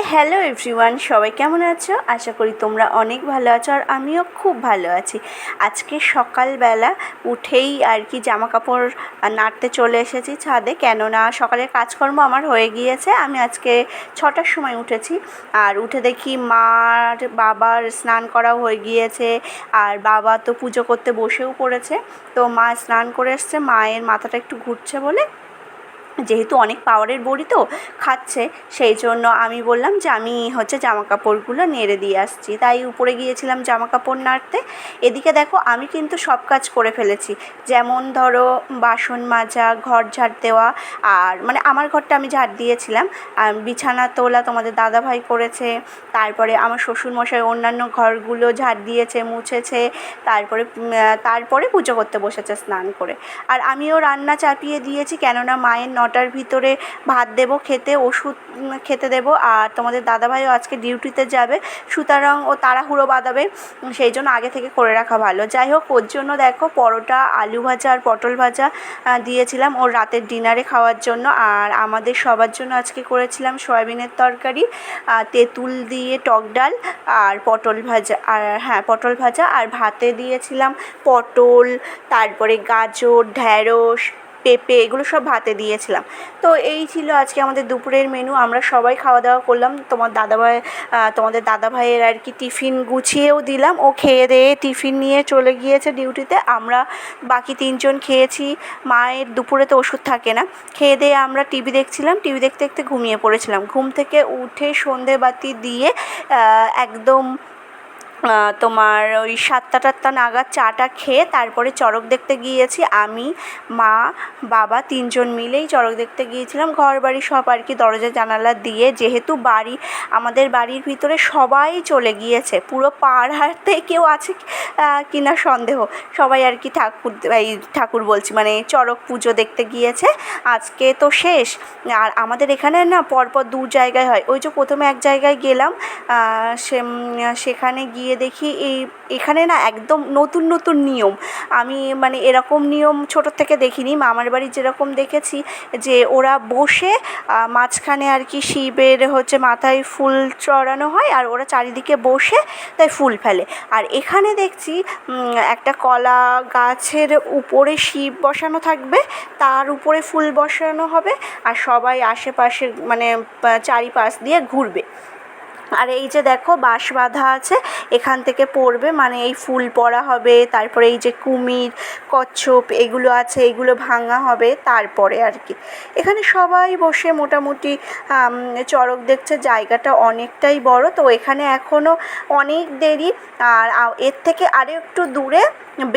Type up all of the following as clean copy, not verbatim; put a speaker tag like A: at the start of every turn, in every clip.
A: Hello everyone, সবাই কেমন আছো? আশা করি তোমরা অনেক ভালো আছো আর আমিও খুব ভালো আছি। আজকে সকালবেলা উঠেই আর কি জামা কাপড় নাড়তে চলে এসেছি ছাদে, কেননা সকালের কাজকর্ম আমার হয়ে গিয়েছে। আমি আজকে 6টার সময় উঠেছি আর উঠে দেখি মার বাবার স্নান করাও হয়ে গিয়েছে আর বাবা তো পুজো করতে বসেও পড়েছে। তো মা স্নান করে এসছে, মায়ের মাথাটা একটু ঘুরছে বলে, যেহেতু অনেক পাওয়ারের বড়ি তো খাচ্ছে, সেই জন্য আমি বললাম যে আমি জামা কাপড়গুলো নেড়ে দিয়ে আসছি। তাই উপরে গিয়েছিলাম জামা কাপড় নাড়তে। এদিকে দেখো আমি কিন্তু সব কাজ করে ফেলেছি, যেমন ধরো বাসন মাজা, ঘর ঝাড় দেওয়া, আর মানে আমার ঘরটা আমি ঝাড় দিয়েছিলাম, আর বিছানা তোলা তোমাদের দাদাভাই করেছে, তারপরে আমার শ্বশুরমশাই অন্যান্য ঘরগুলো ঝাড় দিয়েছে, মুছেছে, তারপরে পুজো করতে বসেছে স্নান করে। আর আমিও রান্না চাপিয়ে দিয়েছি, কেননা মায়ের 9টার ভিতরে ভাত দেবো খেতে, ওষুধ খেতে দেবো, আর তোমাদের দাদাভাইও আজকে ডিউটিতে যাবে, সুতরাং ও তাড়াহুড়ো বাঁধাবে, সেই জন্য আগে থেকে করে রাখা ভালো। যাই হোক, ওর জন্য দেখো পরোটা, আলু ভাজা আর পটল ভাজা দিয়েছিলাম ওর রাতের ডিনারে খাওয়ার জন্য। আর আমাদের সবার জন্য আজকে করেছিলাম সয়াবিনের তরকারি, তেঁতুল দিয়ে টক ডাল আর পটল ভাজা, পটল ভাজা, আর ভাতে দিয়েছিলাম পটল, তারপরে গাজর, ঢ্যাঁড়স, পেঁপে, এগুলো সব ভাতে দিয়েছিলাম। তো এই ছিল আজকে আমাদের দুপুরের মেনু। আমরা সবাই খাওয়া দাওয়া করলাম। তোমাদের দাদাভাইয়ের আর কি টিফিন গুছিয়েও দিলাম, ও খেয়ে দিয়ে টিফিন নিয়ে চলে গিয়েছে ডিউটিতে। আমরা বাকি 3জন খেয়েছি। মায়ের দুপুরে তো ওষুধ থাকে না, খেয়ে দিয়ে আমরা টিভি দেখছিলাম, টিভি দেখতে দেখতে ঘুমিয়ে পড়েছিলাম। ঘুম থেকে উঠে সন্ধেবাতি দিয়ে একদম তোমার ওই 7টা-8টা নাগাদ চাটা খেয়ে তারপরে চড়ক দেখতে গিয়েছি। আমি, মা, বাবা 3জন মিলেই চড়ক দেখতে গিয়েছিলাম। ঘর বাড়ি সব আর কি দরজা জানালা দিয়ে, যেহেতু আমাদের বাড়ির ভিতরে সবাই চলে গিয়েছে, পুরো পাড়াতে কেউ আছে কিনা সন্দেহ, সবাই আর কি ঠাকুর বলছি মানে চড়ক পুজো দেখতে গিয়েছে। আজকে তো শেষ। আর আমাদের এখানে না পরপর 2 জায়গায় হয়। ওই যে প্রথমে এক জায়গায় গেলাম, সেখানে গিয়ে দেখি এখানে না একদম নতুন নতুন নিয়ম। আমি মানে এরকম নিয়ম ছোটোর থেকে দেখিনি। মামার বাড়ি যেরকম দেখেছি যে ওরা বসে মাঝখানে আর কি শিবের মাথায় ফুল চড়ানো হয় আর ওরা চারিদিকে বসে তাই ফুল ফেলে। আর এখানে দেখছি একটা কলা গাছের উপরে শিব বসানো থাকবে, তার উপরে ফুল বসানো হবে, আর সবাই আশেপাশে মানে চারিপাশ দিয়ে ঘুরবে। আর এই যে দেখো বাঁশ বাঁধা আছে, এখান থেকে পড়বে, মানে এই ফুল পড়া হবে, তারপরে এই যে কুমির, কচ্ছপ এগুলো আছে, এগুলো ভাঙা হবে, তারপরে আর কি এখানে সবাই বসে মোটামুটি চড়ক দেখছে। জায়গাটা অনেকটাই বড়, তো এখানে এখনও অনেক দেরি। আর এর থেকে আরও একটু দূরে,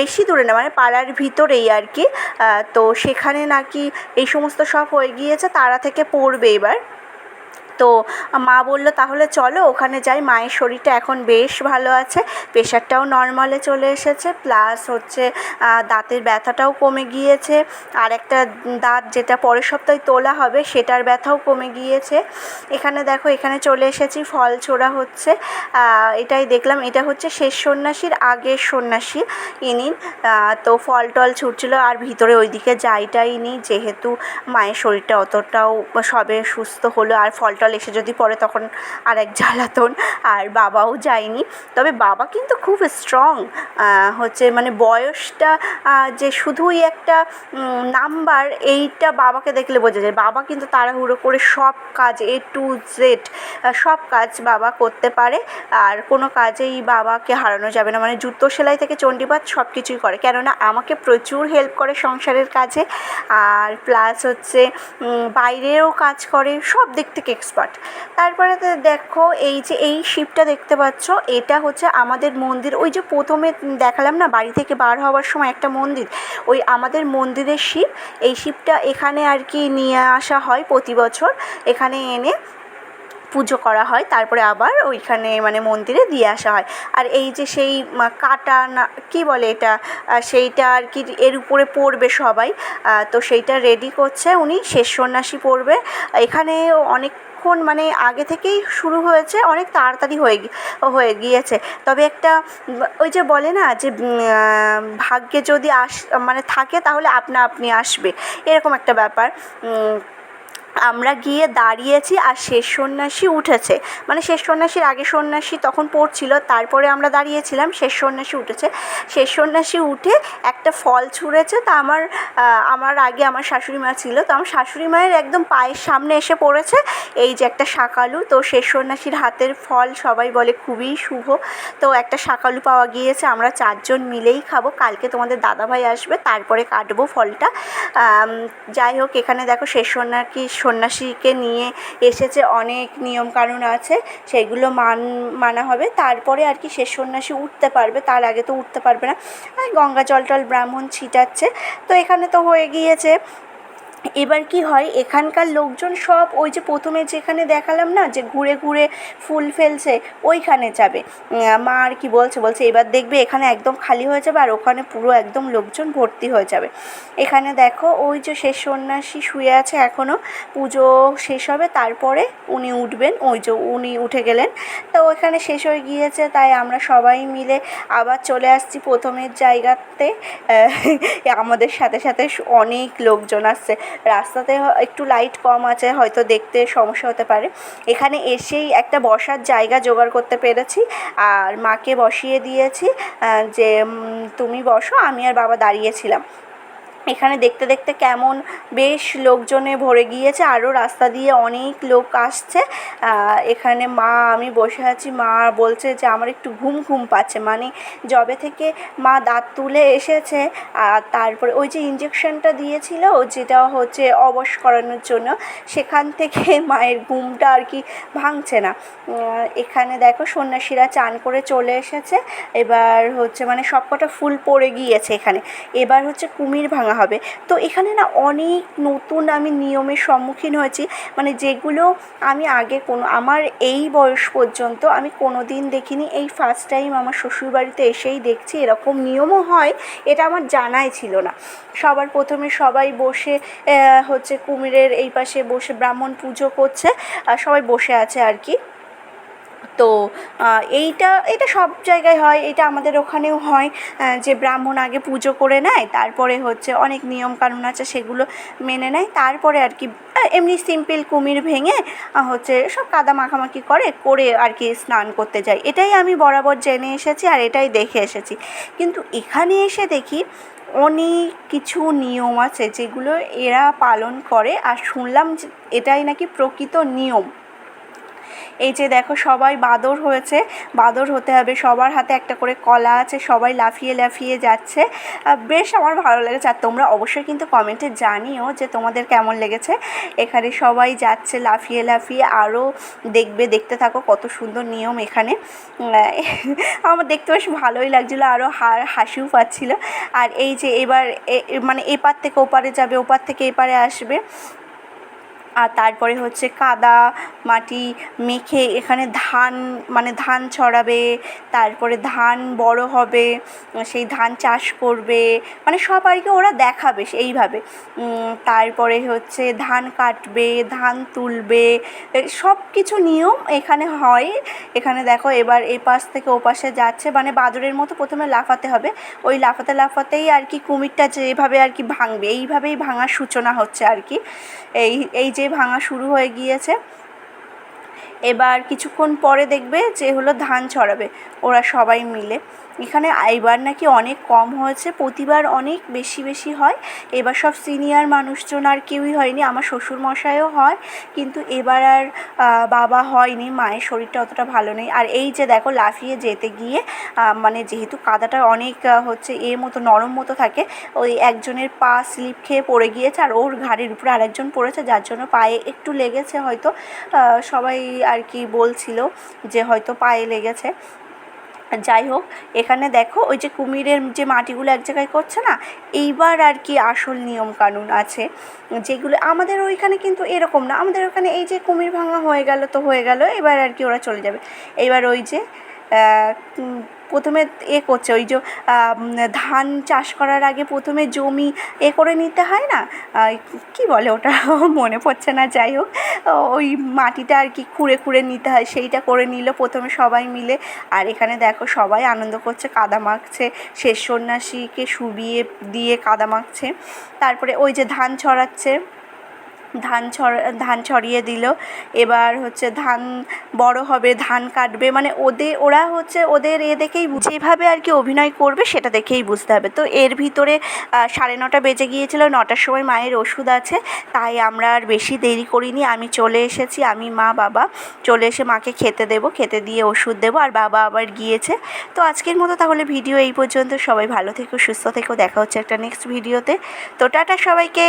A: বেশি দূরে না, মানে পাড়ার ভিতরেই আর কি, তো সেখানে নাকি এই সমস্ত সব হয়ে গিয়েছে, তারা থেকে পড়বে এবার। তো মা বললো তাহলে চলো ওখানে যাই। মায়ের শরীরটা এখন বেশ ভালো আছে, প্রেশারটাও নর্মালে চলে এসেছে, প্লাস দাঁতের ব্যথাটাও কমে গিয়েছে, আর একটা দাঁত যেটা পরের সপ্তাহে তোলা হবে সেটার ব্যথাও কমে গিয়েছে। এখানে দেখো, এখানে চলে এসেছি, ফল ছোড়া হচ্ছে, এটাই দেখলাম। এটা শেষ সন্ন্যাসীর আগের সন্ন্যাসী ইনি, তো ফল টল ছুটছিল। আর ভিতরে ওইদিকে যাইটাই নি, যেহেতু মায়ের শরীরটা অতটাও সবে সুস্থ হলো, আর ফল টল এসে যদি পড়ে তখন আর এক জ্বালাতন। আর বাবাও যায়নি, তবে বাবা কিন্তু খুব স্ট্রং, মানে বয়সটা যে শুধুই একটা নাম্বার, এইটা বাবাকে দেখলে বোঝা যায়। বাবা কিন্তু তাড়াহুড়ো করে সব কাজ A to Z সব কাজ বাবা করতে পারে, আর কোনো কাজেই বাবাকে হারানো যাবে না। মানে জুতো সেলাই থেকে চণ্ডীপাঠ সব কিছুই করে, কেননা আমাকে প্রচুর হেল্প করে সংসারের কাজে, আর প্লাস বাইরেও কাজ করে, সব দিক থেকে এক্সপার্ট। তারপরে দেখো এই শিবটা দেখতে পাচ্ছ, এটা আমাদের মন্দির। ওই যে প্রথমে দেখালাম না বাড়ি থেকে বার হওয়ার সময় একটা মন্দির, ওই আমাদের মন্দিরের শিব। এই শিবটা এখানে আর কি নিয়ে আসা হয় প্রতি বছর, এখানে এনে পুজো করা হয়, তারপরে আবার ওইখানে মানে মন্দিরে দিয়ে আসা হয়। আর এই যে সেই কাটা না কী বলে এটা, সেইটা আর কি এর উপরে পড়বে সবাই, তো সেইটা রেডি করছে উনি। শেষ সন্ন্যাসী পড়বে এখানে। অনেকক্ষণ মানে আগে থেকেই শুরু হয়েছে, অনেক তাড়াতাড়ি হয়ে গিয়েছে। তবে একটা ওই যে বলে না যে ভাগ্যে যদি মানে থাকে তাহলে আপনা আপনি আসবে, এরকম একটা ব্যাপার। আমরা গিয়ে দাঁড়িয়েছি আর শেষ সন্ন্যাসী উঠেছে, মানে শেষ সন্ন্যাসীর আগে সন্ন্যাসী তখন পড়ছিল, তারপরে আমরা দাঁড়িয়েছিলাম, শেষ সন্ন্যাসী উঠেছে। শেষ সন্ন্যাসী উঠে একটা ফল ছুঁড়েছে, তা আমার আগে আমার শাশুড়ি মা ছিল, তো আমার শাশুড়ি মায়ের একদম পায়ের সামনে এসে পড়েছে এই যে একটা শাকালু। তো শেষ সন্ন্যাসীর হাতের ফল সবাই বলে খুবই শুভ, তো একটা শাকালু পাওয়া গিয়েছে, আমরা 4 জন মিলেই খাবো, কালকে তোমাদের দাদাভাই আসবে তারপরে কাটবো ফলটা। যাই হোক, এখানে দেখো শেষ সন্ন্যাসীকে নিয়ে এসেছে, অনেক নিয়মকানুন আছে সেইগুলো মানা হবে, তারপরে আর কি শেষ সন্ন্যাসী উঠতে পারবে, তার আগে তো উঠতে পারবে না। গঙ্গা জল টল ব্রাহ্মণ ছিটাচ্ছে, তো এখানে তো হয়ে গিয়েছে। এবার কি হয়, এখানকার লোকজন সব ওই যে প্রথমে যেখানে দেখালাম না যে ঘুরে ঘুরে ফুল ফেলছে ওইখানে যাবে। মা আর কি বলছে এবার দেখবে এখানে একদম খালি হয়ে যাবে আর ওখানে পুরো একদম লোকজন ভর্তি হয়ে যাবে। এখানে দেখো ওই যে শেষ সন্ন্যাসী শুয়ে আছে, এখনও পুজো শেষ হবে তারপরে উনি উঠবেন, ওই যে উনি উঠে গেলেন। তো ওইখানে শেষ হয়ে গিয়েছে, তাই আমরা সবাই মিলে আবার চলে আসছি প্রথমের জায়গাতে। আমাদের সাথে সাথে অনেক লোকজন আসছে, রাস্তাতে একটু লাইট কম আছে, হয়তো দেখতে সমস্যা হতে পারে। এখানে এসেই একটা বসার জায়গা জোগাড় করতে পেরেছি আর মাকে বসিয়ে দিয়েছি, যে তুমি বসো, আমি আর বাবা দাঁড়িয়েছিলাম। এখানে দেখতে দেখতে কেমন বেশ লোকজনে ভরে গিয়েছে, আরও রাস্তা দিয়ে অনেক লোক আসছে। এখানে মা আমি বসে আছি, মা বলছে যে আমার একটু ঘুম ঘুম পাচ্ছে, মানে যবে থেকে মা দাঁত তুলে এসেছে আর তারপরে ওই যে ইঞ্জেকশনটা দিয়েছিল যেটা হচ্ছে অবশ করানোর জন্য, সেখান থেকে মায়ের ঘুমটা আর কি ভাঙছে না। এখানে দেখো সন্ন্যাসীরা চান করে চলে এসেছে, এবার হচ্ছে মানে সবকটা ফুল পড়ে গিয়েছে এখানে, এবার হচ্ছে কুমির ভাঙা হবে। তো এখানে না অনেক নতুন আমি নিয়মের সম্মুখীন হয়েছি, মানে যেগুলো আমি আগে আমার এই বয়স পর্যন্ত আমি কোনো দিন দেখিনি, এই ফার্স্ট টাইম আমার শ্বশুরবাড়িতে এসেই দেখছি এরকম নিয়মও হয়, এটা আমার জানাই ছিল না। সবার প্রথমে সবাই বসে হচ্ছে কুমিরের এই পাশে বসে ব্রাহ্মণ পুজো করছে, সবাই বসে আছে আর কি। তো এইটা সব জায়গায় হয়, এটা আমাদের ওখানেও হয়, যে ব্রাহ্মণ আগে পুজো করে নেয়, তারপরে হচ্ছে অনেক নিয়মকানুন আছে সেগুলো মেনে নেয়, তারপরে আর কি এমনি সিম্পল কুমির ভেঙে হচ্ছে সব কাদা মাখামাখি করে আর কি স্নান করতে যায়। এটাই আমি বরাবর জেনে এসেছি আর এটাই দেখে এসেছি, কিন্তু এখানে এসে দেখি অনেক কিছু নিয়ম আছে যেগুলো এরা পালন করে, আর শুনলাম যে এটাই নাকি প্রকৃত নিয়ম। এই যে দেখো সবাই বাঁদর হয়েছে, বাঁদর হতে হবে, সবার হাতে একটা করে কলা আছে, সবাই লাফিয়ে লাফিয়ে যাচ্ছে, বেশ আমার ভালো লেগেছে। আর তোমরা অবশ্যই কিন্তু কমেন্টে জানিও যে তোমাদের কেমন লেগেছে। এখানে সবাই যাচ্ছে লাফিয়ে লাফিয়ে, আরও দেখতে থাকো কত সুন্দর নিয়ম এখানে। আমার দেখতে বেশ ভালোই লাগছিলো, আরও হাসিও পাচ্ছিলো। আর এই যে এবার মানে এপার থেকে ওপারে যাবে, ওপার থেকে এপারে আসবে, আর তারপরে হচ্ছে কাদা মাটি মেখে এখানে ধান ছড়াবে, তারপরে ধান বড় হবে, সেই ধান চাষ করবে, মানে সব আর কি ওরা দেখাবে এইভাবে। তারপরে হচ্ছে ধান কাটবে, ধান তুলবে, সব কিছু নিয়ম এখানে হয়। এখানে দেখো এবার এই পাশ থেকে ও পাশে যাচ্ছে, মানে বাদরের মতো প্রথমে লাফাতে হবে, ওই লাফাতে লাফাতেই আর কি কুমিরটা যেভাবে আর কি ভাঙবে, এইভাবেই ভাঙার সূচনা হচ্ছে আর কি। এই যে ভাঙা শুরু হয়ে গিয়েছে, এবার কিছুক্ষণ পরে দেখবে যে হলো ধান ছড়াবে ওরা সবাই মিলে। এখানে এবার নাকি অনেক কম হয়েছে, প্রতিবার অনেক বেশি হয়। এবার সব সিনিয়র মানুষজন আর কেউই হয়নি, আমার শ্বশুরমশাইও হয়, কিন্তু এবার আর বাবা হয়নি, মায়ের শরীরটা অতটা ভালো নেই। আর এই যে দেখো লাফিয়ে যেতে গিয়ে মানে যেহেতু কাদাটা অনেক হচ্ছে মতো নরম মতো থাকে, ওই একজনের পা স্লিপ খেয়ে পড়ে গিয়েছে আর ওর ঘাড়ের উপরে আরেকজন পড়েছে, যার জন্য পায়ে একটু লেগেছে হয়তো, সবাই আর কি বলছিল যে হয়তো পায়ে লেগেছে। যাই হোক, এখানে দেখো ওই যে কুমিরের যে মাটিগুলো এক জায়গায় করছে না, এইবার আর কি আসল নিয়মকানুন আছে যেগুলো আমাদের ওইখানে কিন্তু এরকম না। আমাদের ওখানে এই যে কুমির ভাঙা হয়ে গেল তো হয়ে গেল, এবার আর কি ওরা চলে যাবে। এবার ওই যে প্রথমে করছে ওই যে ধান চাষ করার আগে প্রথমে জমি করে নিতে হয় না, কি বলে ওটা মনে পড়ছে না। যাই হোক, ওই মাটিটা আর কি খুঁড়ে নিতে হয়, সেইটা করে নিল প্রথমে সবাই মিলে। আর এখানে দেখো সবাই আনন্দ করছে, কাদা মাখছে, শেষ সন্ন্যাসীকে শুবিয়ে দিয়ে কাদা মাখছে, তারপরে ওই যে ধান ছড়াচ্ছে। ধান ছড়িয়ে দিল। এবার হচ্ছে ধান বড় হবে, ধান কাটবে, মানে ওরা হচ্ছে ওদের দেখেই যেভাবে আর কি অভিনয় করবে সেটা দেখেই বুঝতে হবে। তো এর ভিতরে 9:30 বেজে গিয়েছিল, 9টার সময় মায়ের ওষুধ আছে, তাই আমরা আর বেশি দেরি করিনি। আমি চলে এসেছি, আমি, মা, বাবা চলে এসে মাকে খেতে দেবো, খেতে দিয়ে ওষুধ দেবো, আর বাবা আবার গিয়েছে। তো আজকের মতো তাহলে ভিডিও এই পর্যন্ত। সবাই ভালো থেকো, সুস্থ থেকো, দেখা হচ্ছে একটা নেক্সট ভিডিওতে। তো টাটা সবাইকে।